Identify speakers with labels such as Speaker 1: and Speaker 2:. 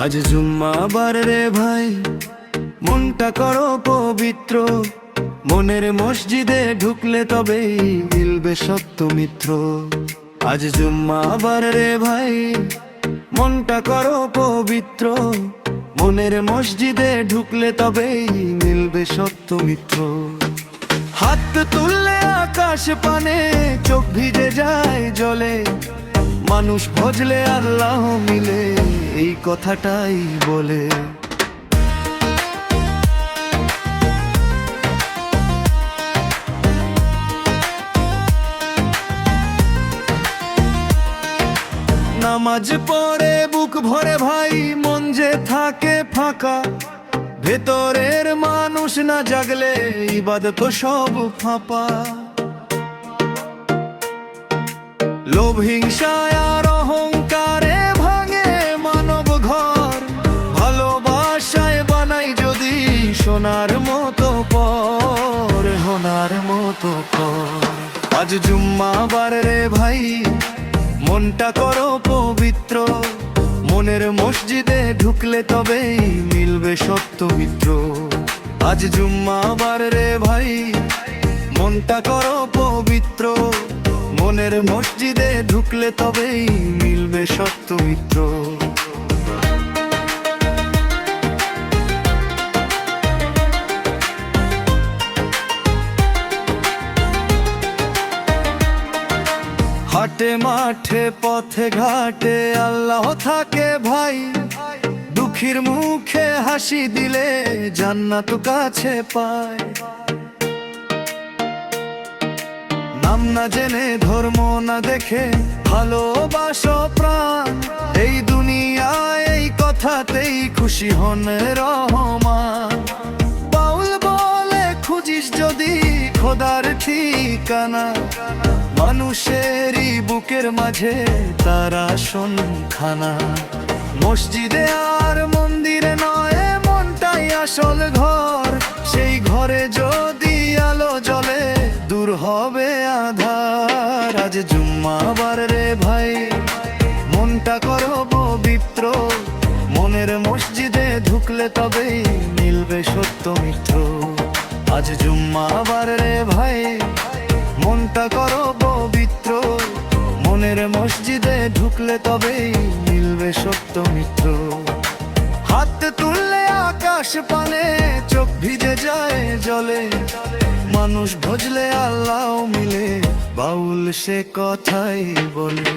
Speaker 1: আজ জুম্মাবার রে ভাই, মনটা করো পবিত্র। মনের মসজিদে ঢুকলে তবেই মিলবে সত্য মিত্র। আজ জুম্মাবার রে ভাই, মনটা করো পবিত্র। মনের মসজিদে ঢুকলে তবেই মিলবে সত্য মিত্র। হাত তুললে আকাশ পানে, চোখ ভিজে যায় জলে। মানুষ ভজলে আল্লাহ মিলে, এই কথাটাই বলে। নামাজ পড়ে বুক ভরে ভাই, মন যে থাকে ফাঁকা। ভেতরের মানুষ না জাগলে ইবাদত সব ফাঁপা। লোভ হিংসায় আর অহংকারে ভাঙে মানব ঘর। ভালোবাসায় বানাই যদি সোনার মতো পর, সোনার মতো পর। আজ জুম্মাবার রে ভাই, মনটা করো পবিত্র। মনের মসজিদে ঢুকলে তবেই মিলবে সত্য মিত্র। আজ জুম্মাবার রে ভাই, মনটা করো পবিত্র। মনের মসজিদে ঢুকলে তবেই মিলবে সত্য মিত্র। হাটে মাঠে পথে ঘাটে আল্লাহ থাকে ভাই। দুঃখীর মুখে হাসি দিলে জান্নাত কাছে পায়। নাম না জেনে ধর্ম না দেখে ভালোবাসো প্রাণ। এই দুনিয়ায় এই কথাতেই খুশি হন রহমান। বাউল বলে খুঁজিস যদি খোদার ঠিকানা। মানুষেরই বুকের মাঝে তার আসনখানা। মসজিদে আর মন্দিরে নয়, মনটাই আসল ঘর। সেই ঘরে যদি আলো জ্বলে দূর হবে আধার। আজ জুম্মাবার রে ভাই, মনটা করো পবিত্র। মনের মসজিদে ঢুকলে তবেই মিলবে সত্য মিত্র। আজ জুম্মাবার রে ভাই, মনটা করো পবিত্র। মনের মসজিদে ঢুকলে তবেই মিলবে সত্য মিত্র। হাত তুললে আকাশ পানে, চোখ ভিজে যায় জলে। মানুষ ভজলে আল্লাহ মিলে, বাউল সে কথাই বলে।